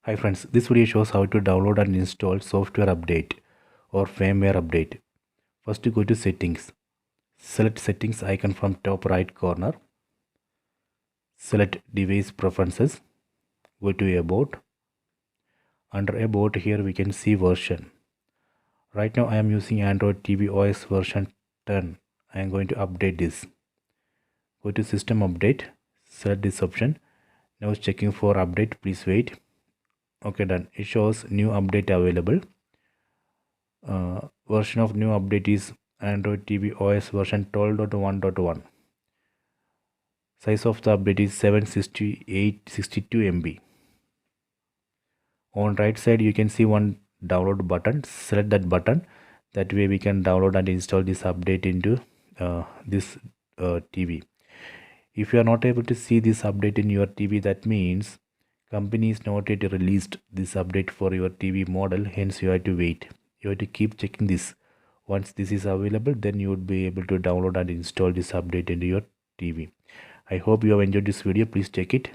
Hi friends, this video shows how to download and install software update or firmware update. First you go to settings. Select settings icon from top right corner. Select device preferences. Go to about. Under about here we can see version. Right now I am using Android TV OS version 10. I am going to update this. Go to system update. Select this option. Now it's checking for update. Please wait. Okay, done. It shows new update available. Version of new update is Android TV OS version 12.1.1. Size of the update is 76862 MB. On right side you can see one download button. Select that button. That way we can download and install this update into this TV. If you are not able to see this update in your TV, that means company is not yet released this update for your TV model, hence you have to wait. You have to keep checking this. Once this is available, then you would be able to download and install this update into your TV. I hope you have enjoyed this video. Please check it.